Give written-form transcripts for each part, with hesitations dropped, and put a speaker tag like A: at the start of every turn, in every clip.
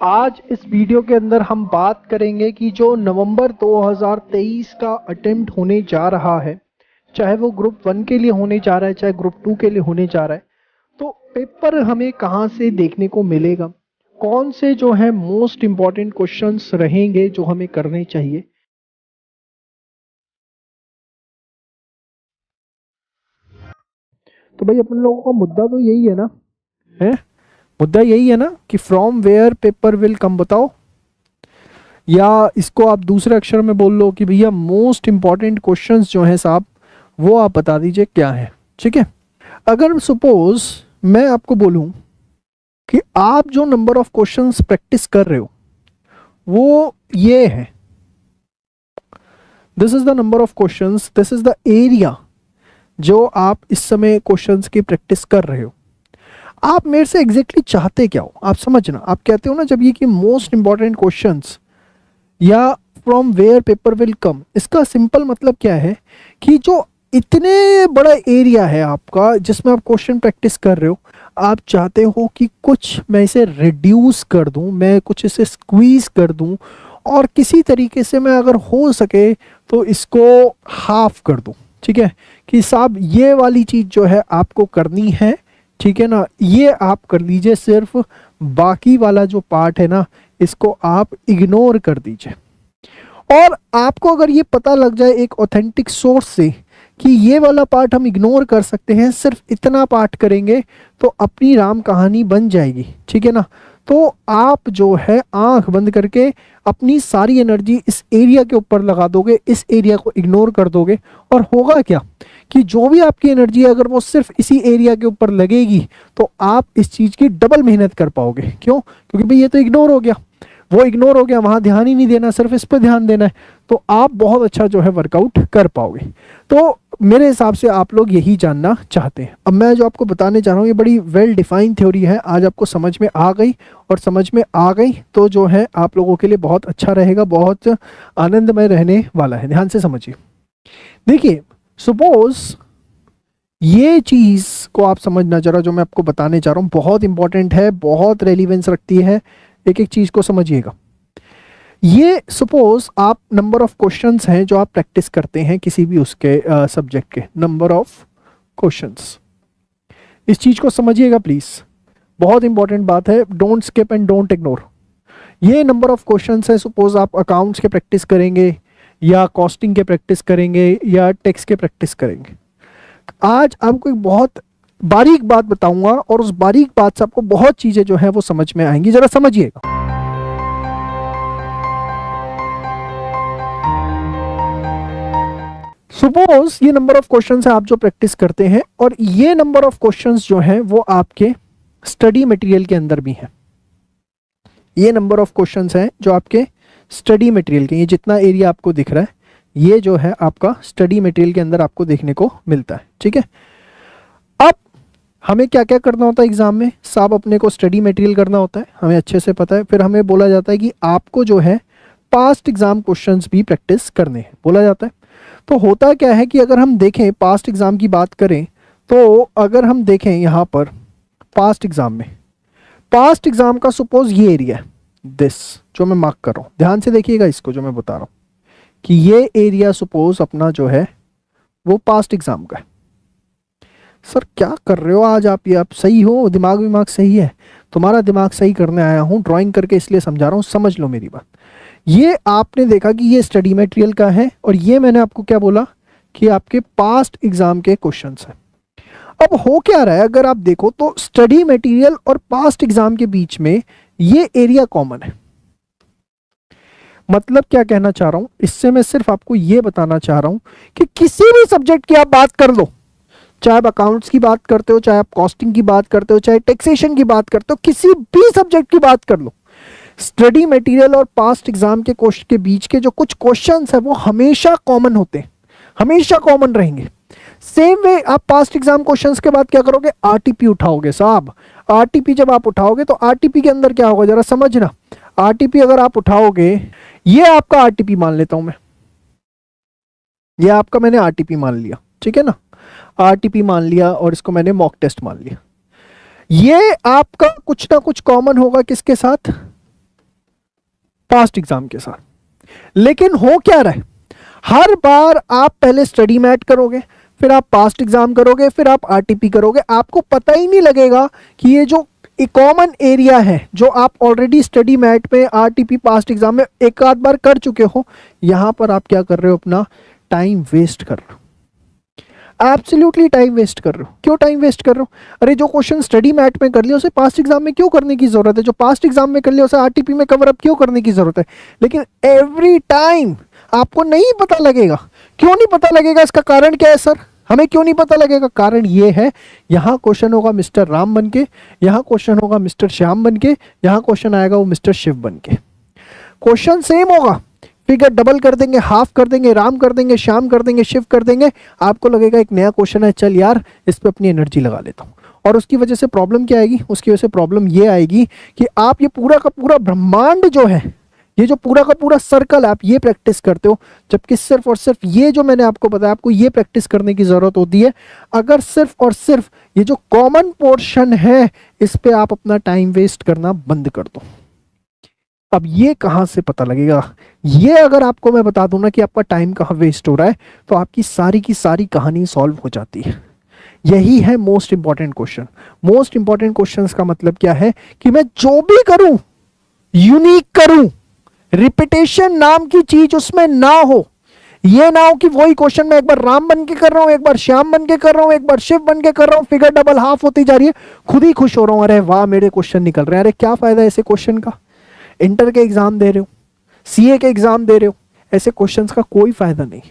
A: आज इस वीडियो के अंदर हम बात करेंगे कि जो नवंबर 2023 का अटेम्प्ट होने जा रहा है, चाहे वो ग्रुप 1 के लिए होने जा रहा है, चाहे ग्रुप 2 के लिए होने जा रहा है, तो पेपर हमें कहाँ से देखने को मिलेगा, कौन से जो है मोस्ट इम्पॉर्टेंट क्वेश्चंस रहेंगे जो हमें करने चाहिए। तो भाई अपन लोगों का मुद्दा तो यही है ना, है मुद्दा यही है ना कि from where paper will come, बताओ। या इसको आप दूसरे अक्षर में बोल लो कि भैया मोस्ट इंपॉर्टेंट क्वेश्चंस जो हैं साहब वो आप बता दीजिए क्या है। ठीक है, अगर सपोज मैं आपको बोलूं कि आप जो नंबर ऑफ क्वेश्चंस प्रैक्टिस कर रहे हो वो ये है, this is the number of questions, this is the area जो आप इस समय क्वेश्चंस की प्रैक्टिस कर रहे हो। आप मेरे से एग्जैक्टली चाहते क्या हो, आप समझना। आप कहते हो ना जब ये कि मोस्ट इंपॉर्टेंट क्वेश्चंस या from where paper will come, इसका सिंपल मतलब क्या है कि जो इतने बड़ा एरिया है आपका जिसमें आप क्वेश्चन प्रैक्टिस कर रहे हो, आप चाहते हो कि कुछ मैं इसे रिड्यूस कर दूं, मैं कुछ इसे स्क्वीज कर दूं और किसी तरीके से मैं अगर हो सके तो इसको हाफ कर दूं। ठीक है, कि साहब ये वाली चीज़ जो है आपको करनी है, ठीक है ना, ये आप कर लीजिए, सिर्फ बाकी वाला जो पार्ट है ना इसको आप इग्नोर कर दीजिए। और आपको अगर ये पता लग जाए एक ऑथेंटिक सोर्स से कि ये वाला पार्ट हम इग्नोर कर सकते हैं, सिर्फ इतना पार्ट करेंगे तो अपनी राम कहानी बन जाएगी। ठीक है ना, तो आप जो है आंख बंद करके अपनी सारी एनर्जी इस एरिया के ऊपर लगा दोगे, इस एरिया को इग्नोर कर दोगे, और होगा क्या कि जो भी आपकी एनर्जी है अगर वो सिर्फ इसी एरिया के ऊपर लगेगी तो आप इस चीज़ की डबल मेहनत कर पाओगे। क्यों? क्योंकि भाई ये तो इग्नोर हो गया, वो इग्नोर हो गया, वहाँ ध्यान ही नहीं देना, सिर्फ इस पर ध्यान देना है, तो आप बहुत अच्छा जो है वर्कआउट कर पाओगे। तो मेरे हिसाब से आप लोग यही जानना चाहते हैं। अब मैं जो आपको बताने जा रहा हूँ ये बड़ी वेल डिफाइंड थ्योरी है, आज आपको समझ में आ गई, और समझ में आ गई तो जो है आप लोगों के लिए बहुत अच्छा रहेगा, बहुत आनंदमय रहने वाला है। ध्यान से समझिए। देखिए, सपोज ये चीज़ को आप समझना जरा, जो मैं आपको बताने जा रहा हूँ बहुत इंपॉर्टेंट है, बहुत रेलिवेंस रखती है, एक एक चीज़ को समझिएगा। ये सपोज आप नंबर ऑफ क्वेश्चंस हैं जो आप प्रैक्टिस करते हैं किसी भी उसके सब्जेक्ट के, नंबर ऑफ क्वेश्चंस, इस चीज़ को समझिएगा प्लीज़, बहुत इंपॉर्टेंट बात है, don't skip and don't ignore. ये नंबर ऑफ क्वेश्चंस है, सपोज आप अकाउंट्स के प्रैक्टिस करेंगे या कॉस्टिंग के प्रैक्टिस करेंगे या टैक्स के प्रैक्टिस करेंगे। आज आपको एक बहुत बारीक बात बताऊंगा और उस बारीक बात से आपको बहुत चीजें जो है वो समझ में आएंगी, जरा समझिएगा। सपोज ये नंबर ऑफ क्वेश्चंस है आप जो प्रैक्टिस करते हैं, और ये नंबर ऑफ क्वेश्चंस जो हैं वो आपके स्टडी मटेरियल के अंदर भी हैं। ये नंबर ऑफ क्वेश्चंस हैं जो आपके स्टडी मटेरियल के, ये जितना एरिया आपको दिख रहा है ये जो है आपका स्टडी मटेरियल के अंदर आपको देखने को मिलता है। ठीक है, अब हमें क्या क्या करना होता है एग्जाम में साहब, अपने को स्टडी मटेरियल करना होता है, हमें अच्छे से पता है। फिर हमें बोला जाता है कि आपको जो है पास्ट एग्जाम क्वेश्चंस भी प्रैक्टिस करने हैं, बोला जाता है। तो होता क्या है कि अगर हम देखें पास्ट एग्जाम की बात करें, तो अगर हम देखें यहाँ पर पास्ट एग्जाम में, पास्ट एग्जाम का सपोज ये एरिया है, दिस जो मैं मार्क कर रहा हूँ, ध्यान से देखिएगा इसको जो मैं बता रहा हूँ कि ये एरिया सपोज अपना जो है वो पास्ट एग्जाम का है। सर क्या कर रहे हो आज आप, ये आप सही हो, दिमाग सही है? तुम्हारा दिमाग सही करने आया हूँ, ड्राइंग करके इसलिए समझा रहा हूँ, समझ लो मेरी बात। ये आपने देखा कि ये स्टडी मटेरियल का है, और ये मैंने आपको क्या बोला कि आपके पास्ट एग्जाम के क्वेश्चंस हैं। अब हो क्या रहा है, अगर आप देखो तो स्टडी मटेरियल और पास्ट एग्जाम के बीच में ये एरिया कॉमन है। मतलब क्या कहना चाह रहा हूं, इससे मैं सिर्फ आपको यह बताना चाह रहा हूं कि किसी भी सब्जेक्ट की आप बात कर लो, चाहे आप अकाउंट्स की बात करते हो, चाहे आप कॉस्टिंग की बात करते हो, चाहे टैक्सेशन की बात करते हो, किसी भी सब्जेक्ट की बात कर लो, स्टडी मटेरियल और पास्ट एग्जाम के क्वेश्चन के बीच के जो कुछ क्वेश्चंस है वो हमेशा कॉमन होते हैं, हमेशा कॉमन रहेंगे। सेम वे आप पास्ट एग्जाम क्वेश्चंस के बाद क्या करोगे, आरटीपी उठाओगे साहब। आरटीपी जब आप उठाओगे तो आरटीपी के अंदर क्या होगा जरा समझना। आरटीपी अगर आप उठाओगे, ये आपका आरटीपी मान लेता हूं मैं, ये आपका मैंने आरटीपी मान लिया, ठीक है ना, आरटीपी मान लिया, और इसको मैंने मॉक टेस्ट मान लिया। ये आपका कुछ ना कुछ कॉमन होगा किसके साथ, पास्ट एग्जाम के साथ। लेकिन हो क्या रहा है, हर बार आप पहले स्टडी मैट करोगे, फिर आप पास्ट एग्जाम करोगे, फिर आप आरटीपी करोगे, आपको पता ही नहीं लगेगा कि ये जो एक कॉमन एरिया है जो आप ऑलरेडी स्टडी मैट में, आरटीपी, पास्ट एग्जाम में एक आध बार कर चुके हो, यहां पर आप क्या कर रहे हो, अपना टाइम वेस्ट कर रहे हो। एब्सोल्युटली टाइम वेस्ट कर रहे हो। क्यों टाइम वेस्ट कर रहे हो? अरे जो क्वेश्चन स्टडी मैट में कर लिया उसे पास्ट एग्जाम में क्यों करने की जरूरत है? जो पास्ट एग्जाम में कर लिया उसे आरटीपी में कवर अप क्यों करने की जरूरत है? लेकिन एवरी टाइम आपको नहीं पता लगेगा। क्यों नहीं पता लगेगा? इसका कारण क्या है सर? हमें क्यों नहीं पता लगेगा? कारण ये है, यहां क्वेश्चन होगा मिस्टर राम बन के, यहां क्वेश्चन होगा मिस्टर श्याम बन के, यहां क्वेश्चन आएगा वो मिस्टर शिव बन के। क्वेश्चन सेम होगा, फिगर डबल कर देंगे, हाफ कर देंगे, राम कर देंगे, श्याम कर देंगे, शिव कर देंगे, आपको लगेगा एक नया क्वेश्चन है, चल यार इस पे अपनी एनर्जी लगा लेता हूं। और उसकी वजह से प्रॉब्लम क्या आएगी? उसकी वजह से प्रॉब्लम ये आएगी कि आप ये पूरा का पूरा ब्रह्मांड जो है, ये जो पूरा का पूरा सर्कल आप ये प्रैक्टिस करते हो, जबकि सिर्फ और सिर्फ ये जो मैंने आपको बताया, आपको ये प्रैक्टिस करने की जरूरत होती है अगर सिर्फ और सिर्फ ये जो कॉमन पोर्शन है इस पे आप अपना टाइम वेस्ट करना बंद कर दो। अब ये कहां से पता लगेगा? ये अगर आपको मैं बता दूं ना कि आपका टाइम कहां वेस्ट हो रहा है, तो आपकी सारी की सारी कहानी सॉल्व हो जाती है। यही है most important question. Most important question का मतलब क्या है कि मैं जो भी करूं यूनिक करूं, रिपीटेशन नाम की चीज उसमें ना हो। ये ना हो कि वही क्वेश्चन मैं एक बार राम बन के कर रहा हूं, एक बार श्याम बन के कर रहा हूं, एक बार शिव बन के कर रहा हूं, फिगर डबल हाफ होती जा रही है, खुद ही खुश हो रहा हूं, अरे वाह मेरे क्वेश्चन निकल रहे हैं। अरे क्या फायदा ऐसे क्वेश्चन का? इंटर के एग्जाम दे रहे हो, सीए के एग्जाम दे रहे हो, ऐसे क्वेश्चंस का कोई फायदा नहीं।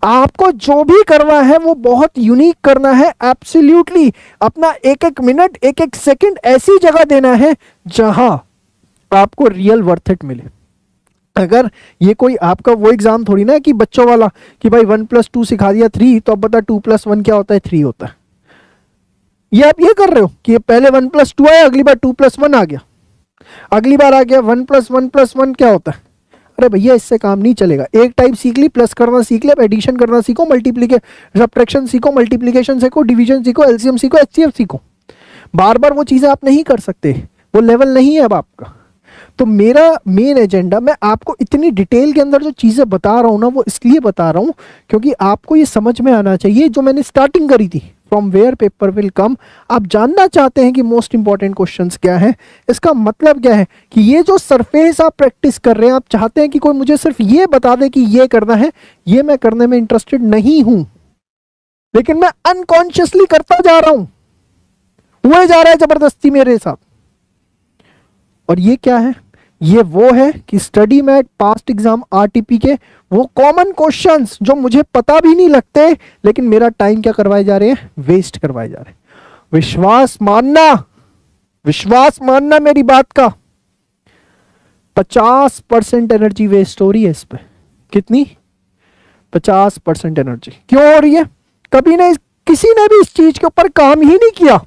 A: आपको जो भी करना है वो बहुत यूनिक करना है। एब्सोल्युटली अपना एक एक मिनट, एक एक सेकंड ऐसी जगह देना है जहां आपको रियल वर्थ इट मिले। अगर ये कोई आपका वो एग्जाम थोड़ी ना है कि बच्चों वाला कि भाई 1+2 सिखा दिया 3, तो अब बता 2+1 क्या होता है? 3 होता है। ये आप ये कर रहे हो कि पहले 1+2 आया, अगली बार 2+1 आ गया, अगली बार आ गया 1+1+1 क्या होता है? अरे भैया इससे काम नहीं चलेगा। एक टाइप सीख ली, प्लस करना सीख लिया, एडिशन करना सीखो, मल्टीप्लिकेशन, सब्ट्रैक्शन सीखो, मल्टीप्लिकेशन सीखो, डिवीजन सीखो, एलसीएम सीखो, एचसीएफ सीखो। बार बार वो चीजें आप नहीं कर सकते, वो लेवल नहीं है अब आपका। तो मेरा मेन एजेंडा, मैं आपको इतनी डिटेल के अंदर जो चीजें बता रहा हूं ना, वो इसलिए बता रहा हूं क्योंकि आपको ये समझ में आना चाहिए जो मैंने स्टार्टिंग करी थी, from where paper will come. आप जानना चाहते हैं कि मोस्ट इंपॉर्टेंट क्वेश्चंस क्या है, इसका मतलब क्या है कि ये जो सरफेस आप प्रैक्टिस कर रहे हैं, आप चाहते हैं कि कोई मुझे सिर्फ ये बता दे कि ये करना है, ये मैं करने में इंटरेस्टेड नहीं हूं, लेकिन मैं अनकॉन्शियसली करता जा रहा हूं, हुए जा रहा है जबरदस्ती मेरे साथ। और ये क्या है? ये वो है कि study mat, past exam, RTP के वो कॉमन क्वेश्चंस जो मुझे पता भी नहीं लगते, लेकिन मेरा टाइम क्या करवाए जा रहे हैं? वेस्ट करवाए जा रहे हैं। विश्वास मानना, विश्वास मानना मेरी बात का। 50% एनर्जी वेस्ट हो रही है इस पे। कितनी? 50% एनर्जी। क्यों हो रही है? कभी नहीं, किसी ने भी इस चीज के ऊपर काम ही नहीं किया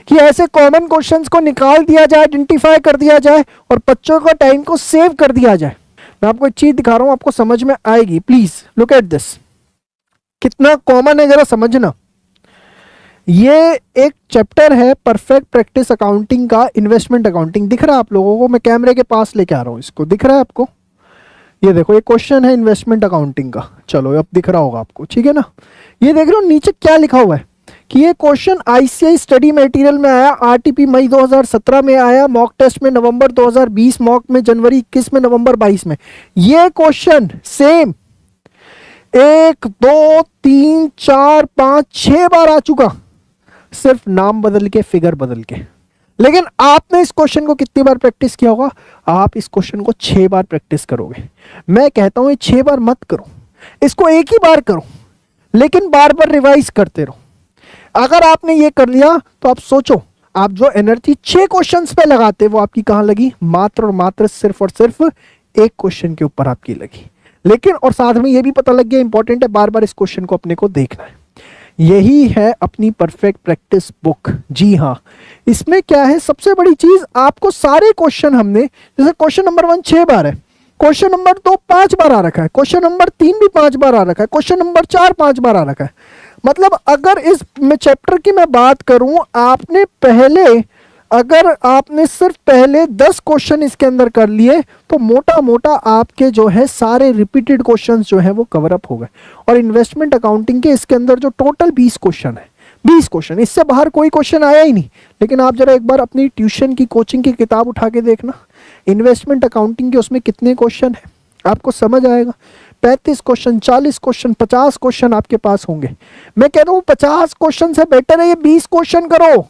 A: कि ऐसे कॉमन क्वेश्चंस को निकाल दिया जाए, आइडेंटिफाई कर दिया जाए और बच्चों का टाइम को सेव कर दिया जाए। मैं आपको एक चीज दिखा रहा हूं, आपको समझ में आएगी। प्लीज लुक एट दिस, कितना कॉमन है जरा समझना। ये एक चैप्टर है परफेक्ट प्रैक्टिस अकाउंटिंग का, इन्वेस्टमेंट अकाउंटिंग। दिख रहा है आप लोगों को? मैं कैमरे के पास लेके आ रहा हूं इसको, दिख रहा है आपको? ये देखो, एक क्वेश्चन है इन्वेस्टमेंट अकाउंटिंग का। चलो अब दिख रहा होगा आपको, ठीक है ना? ये देख रहे हो नीचे क्या लिखा हुआ है कि ये क्वेश्चन आईसीआई स्टडी मटेरियल में आया, आरटीपी मई 2017 में आया, मॉक टेस्ट में नवंबर 2020, मॉक में जनवरी 21 में, नवंबर 22 में। ये क्वेश्चन सेम 1 2 3 4 5 6 बार आ चुका, सिर्फ नाम बदल के, फिगर बदल के। लेकिन आपने इस क्वेश्चन को कितनी बार प्रैक्टिस किया होगा? आप इस क्वेश्चन को 6 बार प्रैक्टिस करोगे। मैं कहता हूं ये 6 बार मत करो, इसको एक ही बार करो, लेकिन बार बार रिवाइज करते रहो। अगर आपने ये कर लिया तो आप सोचो, आप जो एनर्जी 6 क्वेश्चंस पे लगाते वो आपकी कहां लगी? मात्र और मात्र सिर्फ और सिर्फ एक क्वेश्चन के ऊपर आपकी लगी। लेकिन और साथ में ये भी पता लग गया, इंपॉर्टेंट है, बार बार इस क्वेश्चन को अपने को देखना है। यही है अपनी परफेक्ट प्रैक्टिस बुक। जी हाँ, इसमें क्या है सबसे बड़ी चीज, आपको सारे क्वेश्चन हमने, जैसे क्वेश्चन नंबर 1 6 बार है, क्वेश्चन नंबर 2 5 बार आ रखा है, क्वेश्चन नंबर 3 भी 5 बार आ रखा है, क्वेश्चन नंबर 4 5 बार आ रखा है। मतलब अगर इस चैप्टर की मैं बात करूं, आपने पहले अगर आपने सिर्फ पहले 10 क्वेश्चन इसके अंदर कर लिए तो मोटा मोटा आपके जो है सारे रिपीटेड क्वेश्चंस जो है वो कवर अप हो गए। और इन्वेस्टमेंट अकाउंटिंग के इसके अंदर जो टोटल 20 क्वेश्चन है, 20 क्वेश्चन, इससे बाहर कोई क्वेश्चन आया ही नहीं। लेकिन आप जरा एक बार अपनी ट्यूशन की कोचिंग की किताब उठा के देखना, इन्वेस्टमेंट अकाउंटिंग के उसमें कितने क्वेश्चन है आपको समझ आएगा। 35 क्वेश्चन, 40 क्वेश्चन, 50 क्वेश्चन आपके पास होंगे। मैं कह रहा हूँ 50 क्वेश्चन से बेटर है ये 20 क्वेश्चन करो।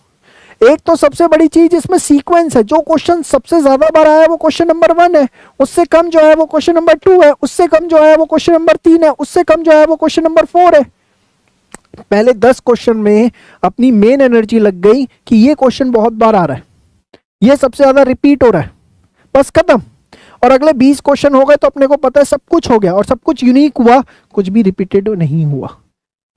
A: एक तो सबसे बड़ी चीज इसमें सीक्वेंस है, जो क्वेश्चन सबसे ज्यादा बार आया है वो क्वेश्चन नंबर 1 है, उससे कम जो है वो क्वेश्चन नंबर 2 है, उससे कम जो है वो क्वेश्चन नंबर 3 है, उससे कम जो है वो क्वेश्चन नंबर 4 है। पहले 10 क्वेश्चन में अपनी मेन एनर्जी लग गई कि ये क्वेश्चन बहुत बार आ रहा है, ये सबसे ज्यादा रिपीट हो रहा है, बस खत्म। और अगले 20 क्वेश्चन हो गए तो अपने को पता है सब कुछ हो गया और सब कुछ यूनिक हुआ, कुछ भी रिपीटेड नहीं हुआ।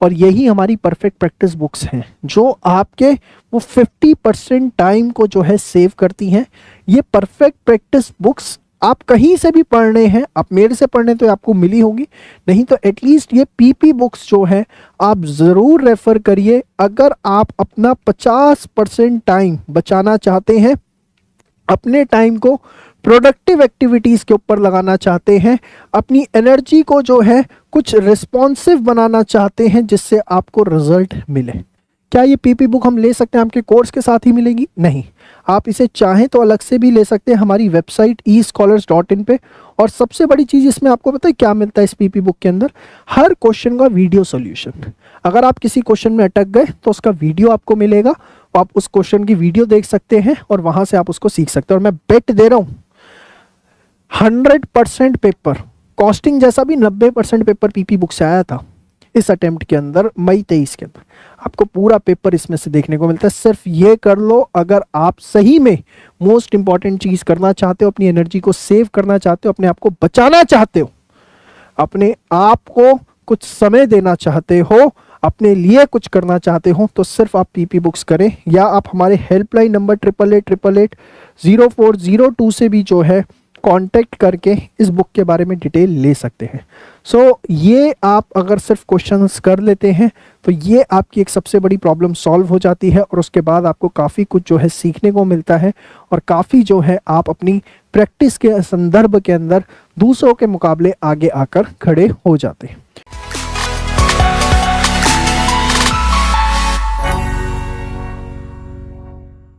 A: और यही हमारी परफेक्ट प्रैक्टिस बुक्स हैं जो आपके वो 50% टाइम को जो है सेव करती हैं। ये परफेक्ट प्रैक्टिस बुक्स आप कहीं से भी पढ़ रहे हैं, आप मेरे से पढ़ने तो आपको मिली होगी, नहीं तो एटलीस्ट ये पीपी बुक्स जो है आप ज़रूर रेफ़र करिए। अगर आप अपना 50% टाइम बचाना चाहते हैं, अपने टाइम को प्रोडक्टिव एक्टिविटीज़ के ऊपर लगाना चाहते हैं, अपनी एनर्जी को जो है कुछ रिस्पॉन्सिव बनाना चाहते हैं जिससे आपको रिजल्ट मिले। क्या ये पीपी बुक हम ले सकते हैं आपके कोर्स के साथ ही मिलेगी? नहीं, आप इसे चाहें तो अलग से भी ले सकते हैं हमारी वेबसाइट escholars.in पे। और सबसे बड़ी चीज़ इसमें आपको पता है क्या मिलता है इस पीपी बुक के अंदर? हर क्वेश्चन का वीडियो सॉल्यूशन। अगर आप किसी क्वेश्चन में अटक गए तो उसका वीडियो आपको मिलेगा, आप उस क्वेश्चन की वीडियो देख सकते हैं और वहां से आप उसको सीख सकते हैं। और मैं बेट दे रहा हूं 100% पेपर, कॉस्टिंग जैसा भी 90% पेपर पीपी बुक से आया था इस अटेम्प्ट के अंदर, मई 23 के अंदर। आपको पूरा पेपर इसमें से देखने को मिलता है। सिर्फ ये कर लो, अगर आप सही में मोस्ट इंपॉर्टेंट चीज करना चाहते हो, अपनी एनर्जी को सेव करना चाहते हो, अपने आप को बचाना चाहते हो, अपने आप को कुछ समय देना चाहते हो, अपने लिए कुछ करना चाहते हो, तो सिर्फ आप पीपी बुक्स करें। या आप हमारे हेल्पलाइन नंबर 8888880402 से भी जो है कांटेक्ट करके इस बुक के बारे में डिटेल ले सकते हैं। सो ये आप अगर सिर्फ क्वेश्चंस कर लेते हैं तो ये आपकी एक सबसे बड़ी प्रॉब्लम सॉल्व हो जाती है और उसके बाद आपको काफ़ी कुछ जो है सीखने को मिलता है और काफ़ी जो है आप अपनी प्रैक्टिस के संदर्भ के अंदर दूसरों के मुकाबले आगे आकर खड़े हो जाते हैं।